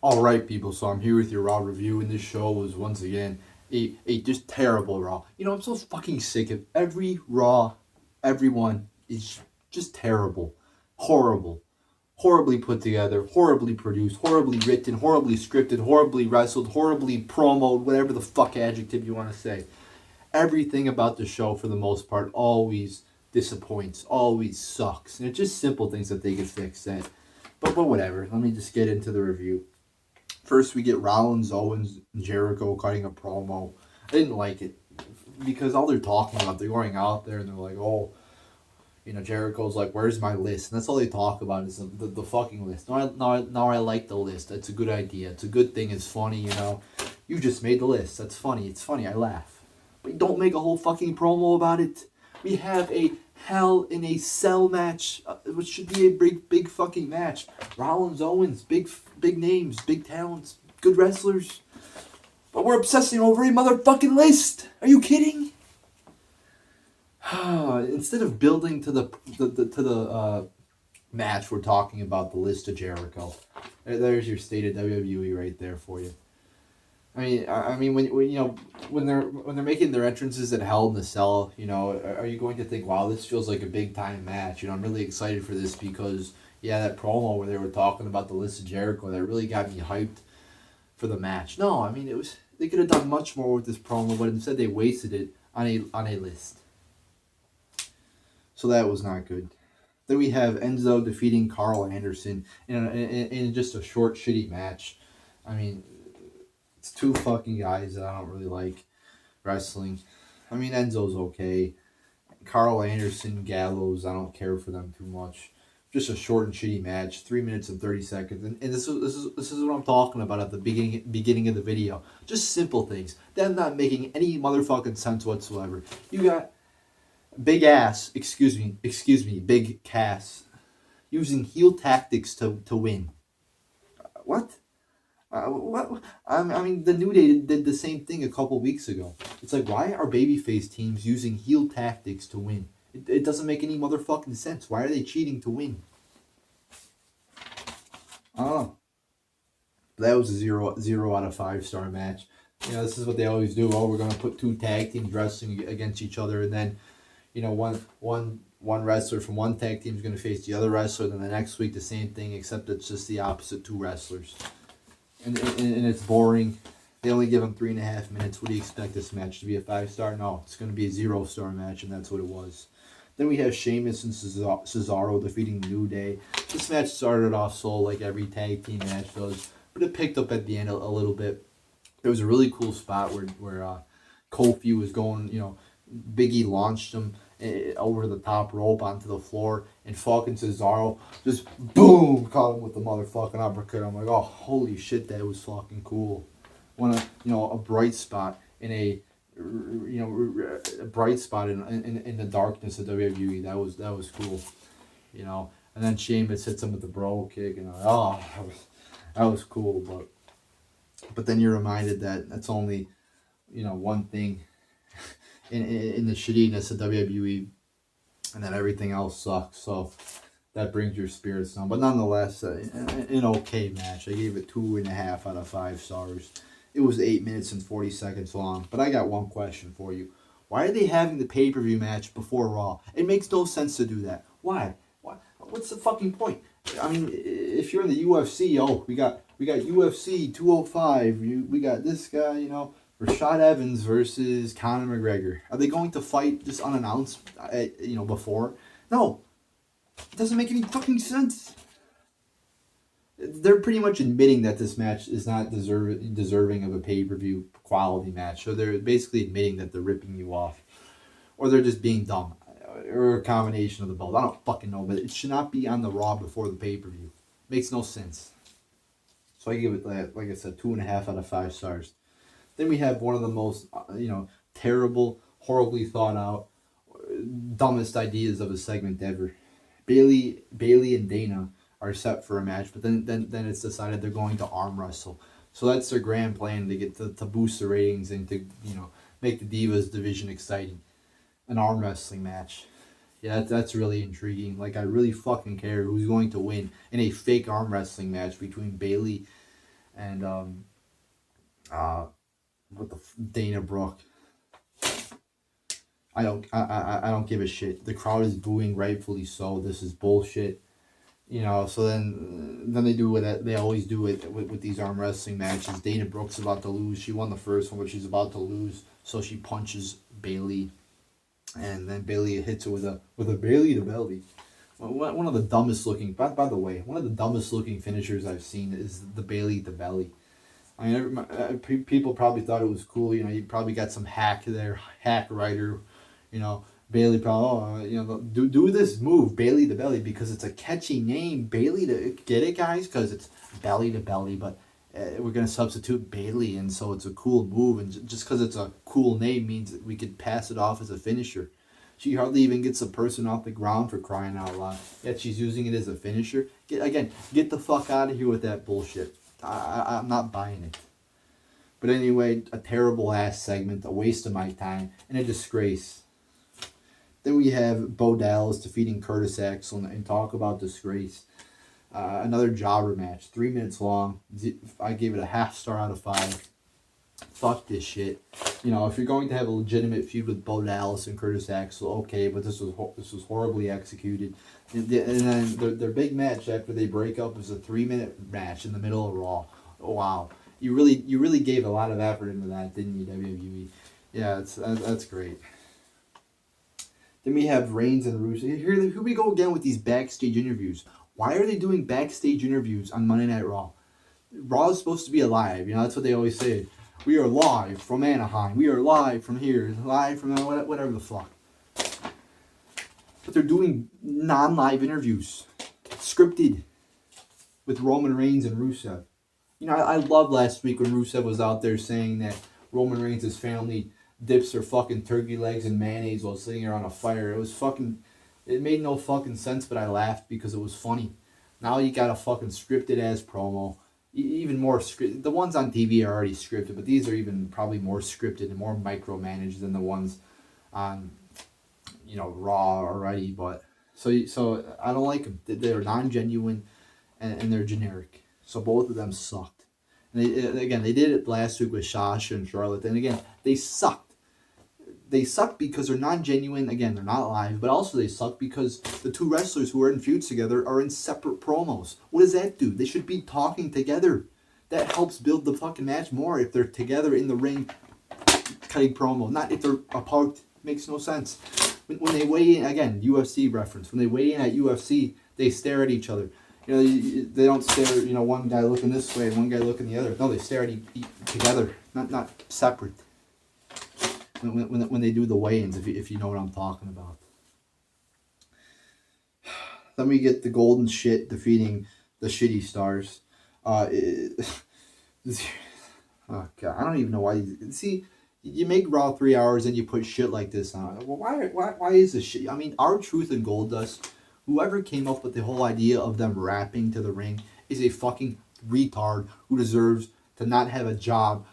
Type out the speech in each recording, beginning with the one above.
Alright, people, so I'm here with your Raw review, and this show was once again a just terrible Raw. You know, I'm so fucking sick of every Raw, everyone is just terrible. Horrible. Horribly put together, horribly produced, horribly written, horribly scripted, horribly wrestled, horribly promoted, whatever the fuck adjective you want to say. Everything about the show, for the most part, always disappoints, always sucks. And it's just simple things that they could fix that. But whatever, let me just get into the review. First, we get Rollins, Owens, and Jericho cutting a promo. I didn't like it because all they're talking about, they're going out there and they're like, oh, you know, Jericho's like, where's my list? And that's all they talk about is the fucking list. Now I like the list. It's a good idea. It's a good thing. It's funny, you know. You just made the list. That's funny. It's funny. I laugh. But don't make a whole fucking promo about it. We have a Hell in a Cell match, which should be a big fucking match. Rollins, Owens, big names, big talents, good wrestlers. But we're obsessing over a motherfucking list. Are you kidding? Instead of building to the match, we're talking about the list of Jericho. There's your stated WWE right there for you. I mean, when you know when they're making their entrances at Hell in the Cell, you know, are you going to think, wow, this feels like a big time match? You know, I'm really excited for this because that promo where they were talking about the list of Jericho, that really got me hyped for the match. No, I mean, they could have done much more with this promo, but instead they wasted it on a list. So that was not good. Then we have Enzo defeating Carl Anderson in just a short, shitty match. I mean, it's two fucking guys that I don't really like wrestling. I mean, Enzo's okay. Carl Anderson, Gallows, I don't care for them too much. Just a short and shitty match, 3 minutes and 30 seconds. And this is what I'm talking about at the beginning of the video. Just simple things. Them not making any motherfucking sense whatsoever. You got Big Cass using heel tactics to win. What? What? I mean, the New Day did the same thing a couple weeks ago. It's like, why are babyface teams using heel tactics to win? It doesn't make any motherfucking sense. Why are they cheating to win? I don't know. That was a 0 out of 5 star match. You know, this is what they always do. Oh, we're gonna put two tag teams wrestling against each other, and then, you know, one wrestler from one tag team is gonna face the other wrestler. Then the next week the same thing, except it's just the opposite two wrestlers. And it's boring. They only give them 3.5 minutes. What do you expect this match to be, a 5 star? No, it's going to be a 0 star match, and that's what it was. Then we have Sheamus and Cesaro defeating the New Day. This match started off slow like every tag team match does, but it picked up at the end a little bit. There was a really cool spot where Kofi was going, you know, Big E launched him over the top rope onto the floor, and fucking Cesaro just boom caught him with the motherfucking uppercut. I'm like, oh, holy shit, that was fucking cool. A bright spot in a bright spot in the darkness of WWE. That was cool, you know. And then Sheamus hits him with the bro kick, and that was cool. But then you're reminded that that's only, you know, one thing in the shittiness of WWE, and that everything else sucks. So that brings your spirits down. But nonetheless, an okay match. I gave it 2.5 out of 5 stars. It was 8 minutes and 40 seconds long. But I got one question for you. Why are they having the pay-per-view match before Raw? It makes no sense to do that. Why? What's the fucking point? I mean, if you're in the UFC, we got UFC 205. We got this guy, you know, Rashad Evans versus Conor McGregor. Are they going to fight just unannounced, before? No. It doesn't make any fucking sense. They're pretty much admitting that this match is not deserving of a pay-per-view quality match. So they're basically admitting that they're ripping you off. Or they're just being dumb. Or a combination of the both. I don't fucking know. But it should not be on the Raw before the pay-per-view. Makes no sense. So I give it, like I said, 2.5 out of 5 stars. Then we have one of the most, terrible, horribly thought out, dumbest ideas of a segment ever. Bailey and Dana are set for a match, but then it's decided they're going to arm wrestle. So that's their grand plan to get to boost the ratings and to, you know, make the Divas division exciting. An arm wrestling match. Yeah, that's really intriguing. Like, I really fucking care who's going to win in a fake arm wrestling match between Bailey And what the Dana Brooke. I don't give a shit. The crowd is booing, rightfully so. This is bullshit. You know, so then they do what they always do with these arm wrestling matches. Dana Brooke's about to lose. She won the first one, but she's about to lose. So she punches Bayley, and then Bayley hits her with a Bayley to belly. One of the dumbest looking, by the way, one of the dumbest looking finishers I've seen is the Bayley to belly. I mean, people probably thought it was cool. You know, you probably got some hack writer. You know, Bayley probably, do this move, Bayley to belly, because it's a catchy name. Bayley to, get it, guys? Because it's belly to belly, but we're going to substitute Bayley, and so it's a cool move. And just because it's a cool name means that we could pass it off as a finisher. She hardly even gets a person off the ground, for crying out loud. Yet she's using it as a finisher. Get the fuck out of here with that bullshit. I'm not buying it. But anyway, a terrible ass segment, a waste of my time, and a disgrace. Then we have Bo Dallas defeating Curtis Axel, and talk about disgrace. Another jobber match, 3 minutes long. I gave it a 0.5 star out of 5. Fuck this shit. You know, if you're going to have a legitimate feud with Bo Dallas and Curtis Axel, okay, but this was horribly executed. And then their big match after they break up is a 3-minute match in the middle of Raw. Wow, you really gave a lot of effort into that, didn't you, WWE? Yeah, that's great. Then we have Reigns and Rusev. Here we go again with these backstage interviews. Why are they doing backstage interviews on Monday Night Raw? Raw is supposed to be alive. You know, that's what they always say. We are live from Anaheim. We are live from here. Live from whatever the fuck. But they're doing non-live interviews. Scripted. With Roman Reigns and Rusev. You know, I loved last week when Rusev was out there saying that Roman Reigns' family dips their fucking turkey legs in mayonnaise while sitting there on a fire. It made no fucking sense, but I laughed because it was funny. Now you got a fucking scripted ass promo. Even more scripted. The ones on TV are already scripted, but these are even probably more scripted and more micromanaged than the ones on, Raw already. But so I don't like them. They're non-genuine and they're generic. So both of them sucked. And they did it last week with Sasha and Charlotte. And again, they sucked. They suck because they're non-genuine. Again, they're not live, but also they suck because the two wrestlers who are in feuds together are in separate promos. What does that do? They should be talking together. That helps build the fucking match more if they're together in the ring cutting promo. Not if they're apart. Makes no sense. When they weigh in, again, UFC reference. When they weigh in at UFC, they stare at each other. You know, they don't stare, one guy looking this way and one guy looking the other. No, they stare at each together, not separate. When they do the weigh-ins, if you know what I'm talking about. Then we get the Golden Shit defeating the Shitty Stars. Oh God, I don't even know why. See, you make Raw 3 hours and you put shit like this on. Well, why is this shit? I mean, R-Truth and Goldust, whoever came up with the whole idea of them rapping to the ring is a fucking retard who deserves to not have a job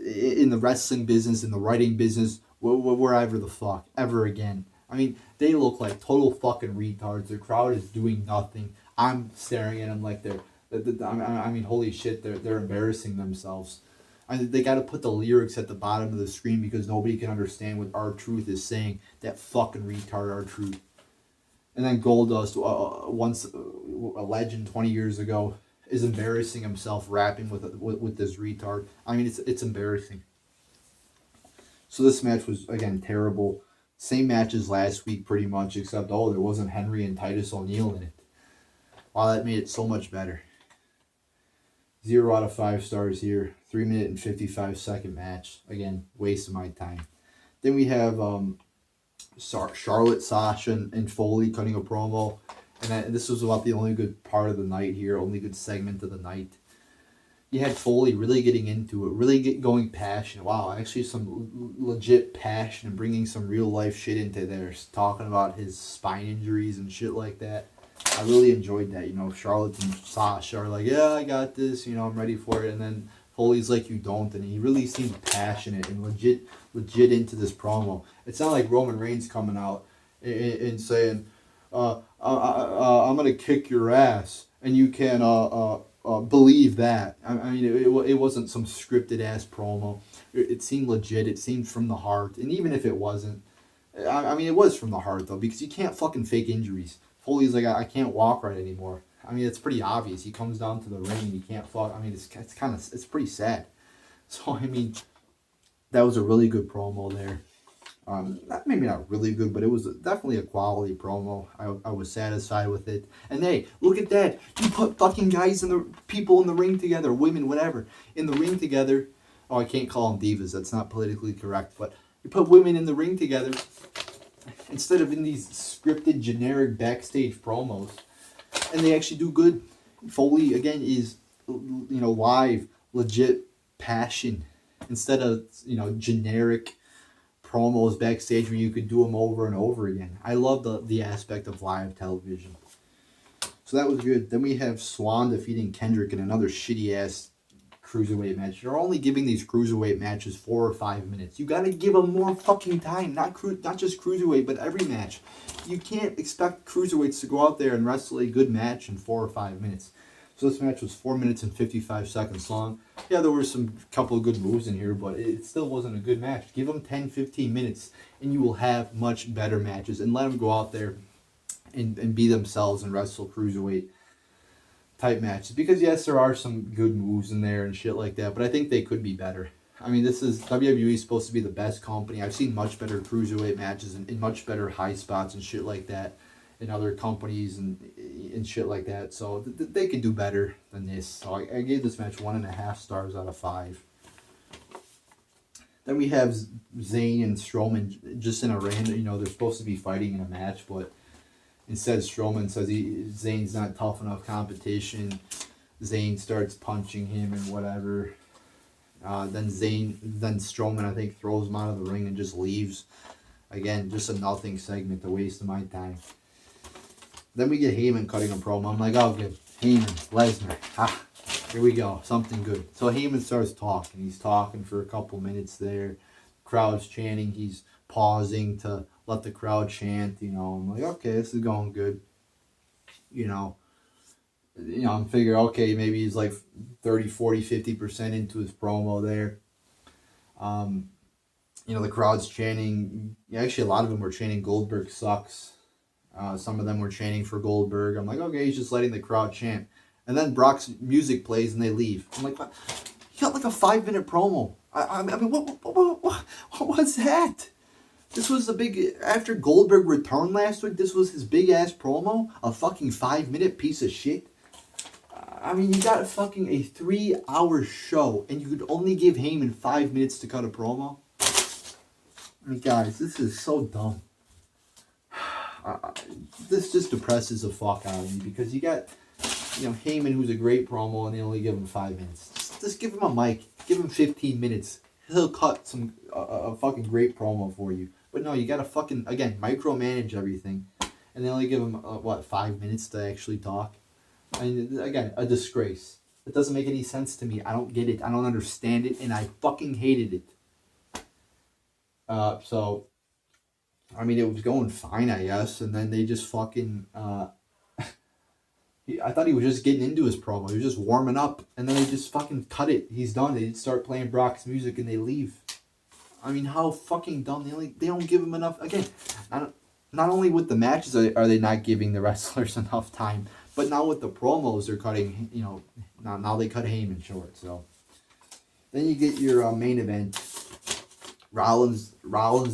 in the wrestling business, in the writing business, wherever the fuck, ever again. I mean, they look like total fucking retards. The crowd is doing nothing. I'm staring at them like I mean, holy shit, they're embarrassing themselves. They got to put the lyrics at the bottom of the screen because nobody can understand what R-Truth is saying. That fucking retard R-Truth. And then Goldust, once a legend 20 years ago, is embarrassing himself rapping with this retard. I mean, it's embarrassing. So this match was, again, terrible. Same match as last week, pretty much, except, there wasn't Henry and Titus O'Neil in it. Wow, that made it so much better. 0 out of 5 stars here. 3 minute and 55 second match. Again, waste of my time. Then we have Charlotte, Sasha, and Foley cutting a promo. And this was about the only good part of the night here, only good segment of the night. You had Foley really getting into it, really going passionate. Wow, actually some legit passion and bringing some real life shit into there. Talking about his spine injuries and shit like that. I really enjoyed that. Charlotte and Sasha are like, yeah, I got this. I'm ready for it. And then Foley's like, you don't. And he really seemed passionate and legit into this promo. It's not like Roman Reigns coming out and saying, I'm gonna kick your ass, and you can believe that. I mean, it wasn't some scripted ass promo. It seemed legit. It seemed from the heart. And even if it wasn't, I mean, it was from the heart though, because you can't fucking fake injuries. Foley's like, I can't walk right anymore. I mean, it's pretty obvious. He comes down to the ring and he can't fuck. I mean, it's pretty sad. So I mean, that was a really good promo there. Maybe not really good, but it was definitely a quality promo. I was satisfied with it. And hey, look at that. You put fucking people in the ring together, women, whatever, in the ring together. Oh, I can't call them divas. That's not politically correct. But you put women in the ring together instead of in these scripted, generic backstage promos. And they actually do good. Foley, again, is, live, legit passion instead of, generic promos backstage where you could do them over and over again. I love the aspect of live television. So that was good. Then we have Swan defeating Kendrick in another shitty ass cruiserweight match. You're only giving these cruiserweight matches 4 or 5 minutes. You gotta give them more fucking time. Not just cruiserweight, but every match. You can't expect cruiserweights to go out there and wrestle a good match in 4 or 5 minutes. So this match was 4 minutes and 55 seconds long. Yeah, there were some couple of good moves in here, but it still wasn't a good match. Give them 10, 15 minutes, and you will have much better matches. And let them go out there and be themselves and wrestle cruiserweight type matches. Because yes, there are some good moves in there and shit like that, but I think they could be better. I mean, this is WWE is supposed to be the best company. I've seen much better cruiserweight matches and much better high spots and shit like that in other companies and shit like that. So they could do better than this. So I gave this match 1.5 stars out of 5. Then we have Zayn and Strowman just in a random, they're supposed to be fighting in a match, but instead Strowman says Zayn's not tough enough competition. Zayn starts punching him and whatever. Then Strowman, I think, throws him out of the ring and just leaves. Again, just a nothing segment, a waste of my time. Then we get Heyman cutting a promo. I'm like, oh, good. Heyman, Lesnar. Here we go. Something good. So Heyman starts talking. He's talking for a couple minutes there. Crowd's chanting. He's pausing to let the crowd chant. I'm like, okay, this is going good. I'm figuring, okay, maybe he's like 30, 40, 50% into his promo there. The crowd's chanting. Actually, a lot of them were chanting Goldberg sucks. Some of them were chanting for Goldberg. I'm like, okay, he's just letting the crowd chant. And then Brock's music plays and they leave. I'm like, what? He got like a 5-minute promo. I mean, what was that? This was the big, after Goldberg returned last week, this was his big ass promo? A fucking 5-minute piece of shit? I mean, you got a 3-hour show and you could only give Heyman 5 minutes to cut a promo? I mean, guys, this is so dumb. This just depresses the fuck out of me because you got, Heyman, who's a great promo, and they only give him 5 minutes. Just give him a mic. Give him 15 minutes. He'll cut a fucking great promo for you. But no, you gotta fucking, again, micromanage everything. And they only give him, 5 minutes to actually talk? I mean, again, a disgrace. It doesn't make any sense to me. I don't get it. I don't understand it. And I fucking hated it. So, I mean, it was going fine, I guess. And then they just fucking, I thought he was just getting into his promo. He was just warming up. And then they just fucking cut it. He's done. They start playing Brock's music and they leave. I mean, how fucking dumb. They don't give him enough. Again, not only with the matches are they not giving the wrestlers enough time, but now with the promos they're cutting, now they cut Heyman short. So then you get your main event. Rollins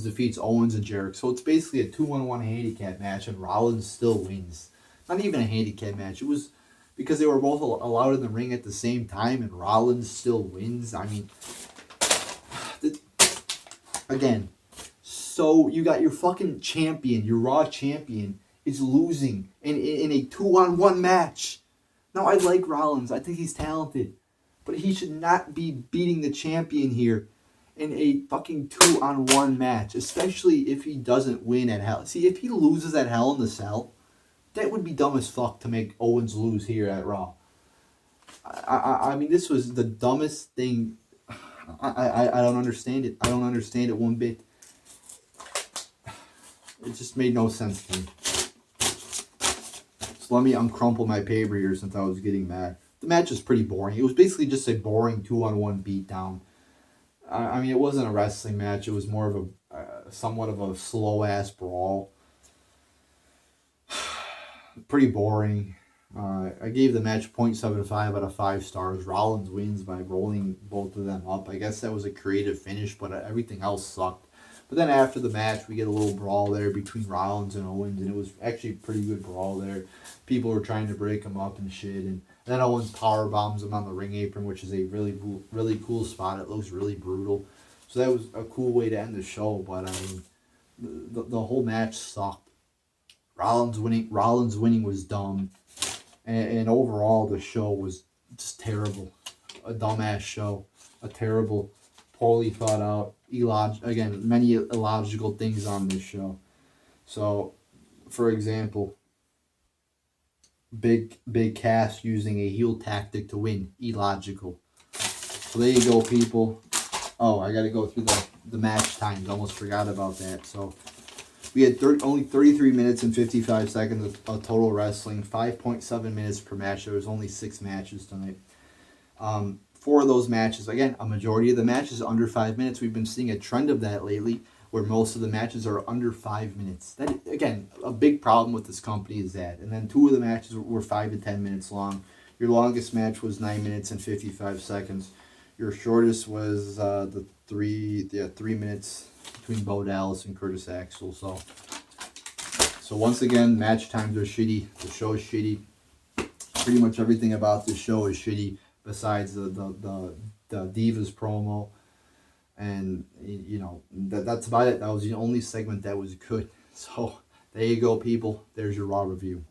defeats Owens and Jericho. So it's basically a 2-on-1 handicap match, and Rollins still wins. Not even a handicap match. It was because they were both allowed in the ring at the same time, and Rollins still wins. I mean, again, so you got your fucking champion, your Raw champion, is losing in a 2-on-1 match. Now, I like Rollins. I think he's talented. But he should not be beating the champion here in a fucking 2-on-1 match, especially if he doesn't win at Hell. See, if he loses at Hell in the Cell, that would be dumb as fuck to make Owens lose here at Raw. I mean, this was the dumbest thing. I don't understand it. I don't understand it one bit. It just made no sense to me. So let me uncrumple my paper here since I was getting mad. the match was pretty boring. It was basically just a boring 2-on-1 beatdown. I mean, it wasn't a wrestling match. It was more of a somewhat of a slow ass brawl. Pretty boring. I gave the match 0.75 out of 5 stars. Rollins wins by rolling both of them up. I guess that was a creative finish, but everything else sucked. But then after the match, we get a little brawl there between Rollins and Owens, and it was actually a pretty good brawl there. People were trying to break him up and shit, and then Owens power bombs him on the ring apron, which is a really cool spot. It looks really brutal. So that was a cool way to end the show, but I mean, the whole match sucked. Rollins winning was dumb. And overall, the show was just terrible. A dumbass show. A terrible, poorly thought out, many illogical things on this show. So, for example, Big Cass using a heel tactic to win. Illogical. So there you go, people. Oh, I got to go through the match times. Almost forgot about that. So, we had only 33 minutes and 55 seconds of total wrestling, 5.7 minutes per match. There was only 6 matches tonight. 4 of those matches, again, a majority of the matches under 5 minutes. We've been seeing a trend of that lately, where most of the matches are under 5 minutes. That, again, a big problem with this company is that. And then 2 of the matches were 5 to 10 minutes long. Your longest match was 9 minutes and 55 seconds. Your shortest was 3 minutes between Bo Dallas and Curtis Axel. So once again, match times are shitty. The show is shitty. Pretty much everything about this show is shitty, besides the Divas promo. And, you know, that's about it. That was the only segment that was good. So there you go, people. There's your Raw review.